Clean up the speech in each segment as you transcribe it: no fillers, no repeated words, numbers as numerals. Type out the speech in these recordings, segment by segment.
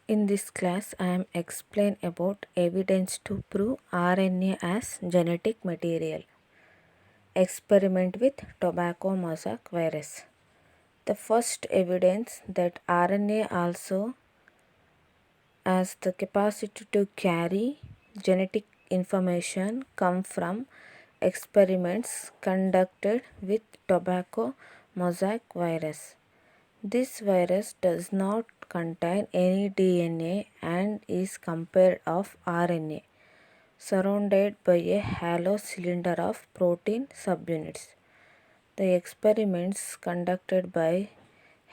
In this class, I am explain about evidence to prove RNA as genetic material. Experiment with tobacco mosaic virus. The first evidence that RNA also has the capacity to carry genetic information come from experiments conducted with tobacco mosaic virus. This virus does not contain any DNA and is composed of RNA, surrounded by a hollow cylinder of protein subunits. The experiments conducted by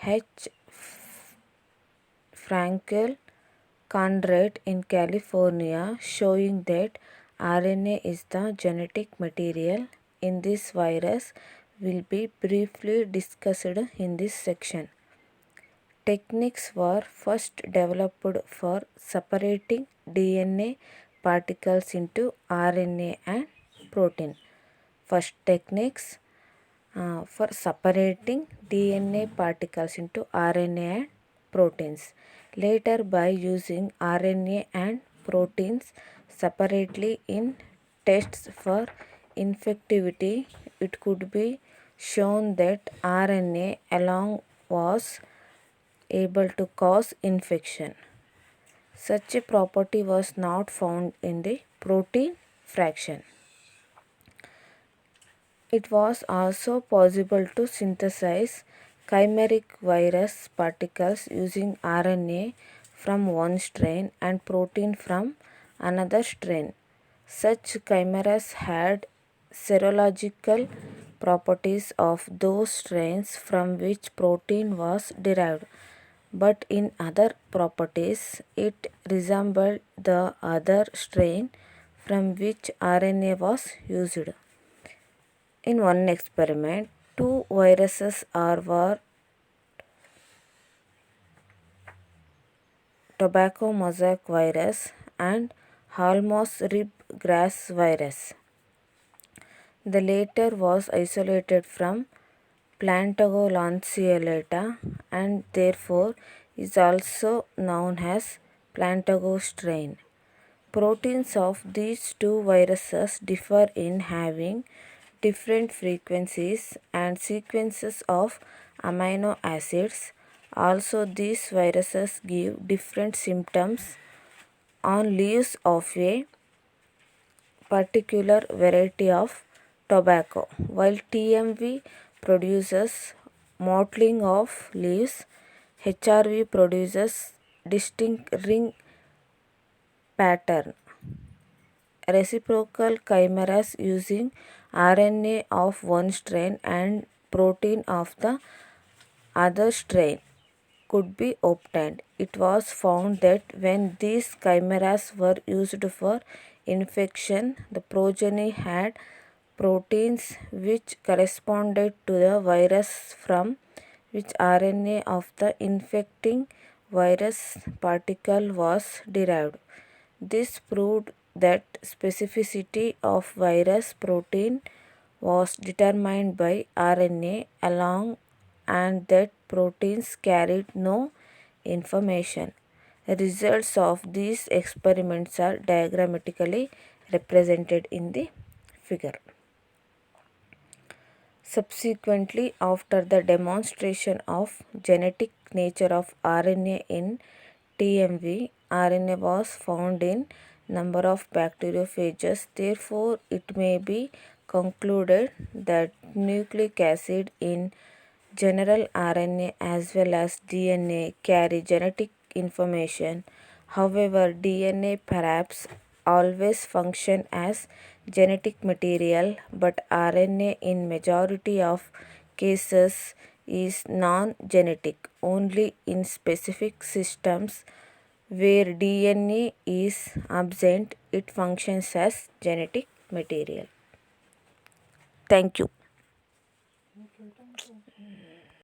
H. Frankel Conrad in California showing that RNA is the genetic material in this virus will be briefly discussed in this section. Techniques were first developed for separating DNA particles into RNA and protein. First techniques for separating DNA particles into RNA and proteins. Later, by using RNA and proteins separately in tests for infectivity, it could be shown that RNA alone was able to cause infection. Such a property was not found in the protein fraction. It was also possible to synthesize chimeric virus particles using RNA from one strain and protein from another strain. Such chimeras had serological properties of those strains from which protein was derived, but in other properties it resembled the other strain from which RNA was used. In one experiment, two viruses were tobacco mosaic virus and Halmos rib grass virus. The latter was isolated from Plantago lanceolata and therefore is also known as Plantago strain. Proteins of these two viruses differ in having different frequencies and sequences of amino acids. Also, these viruses give different symptoms on leaves of a particular variety of tobacco. While TMV produces mottling of leaves, HRV produces distinct ring pattern. Reciprocal chimeras using RNA of one strain and protein of the other strain could be obtained. It was found that when these chimeras were used for infection, the progeny had proteins which corresponded to the virus from which RNA of the infecting virus particle was derived. This proved that specificity of virus protein was determined by RNA alone and that proteins carried no information. Results of these experiments are diagrammatically represented in the figure. Subsequently, after the demonstration of genetic nature of RNA in TMV, RNA was found in number of bacteriophages. Therefore, it may be concluded that nucleic acid in general RNA as well as DNA carry genetic information. However, DNA perhaps always function as genetic material, but RNA in majority of cases is non-genetic. Only in specific systems where DNA is absent, it functions as genetic material. Thank you.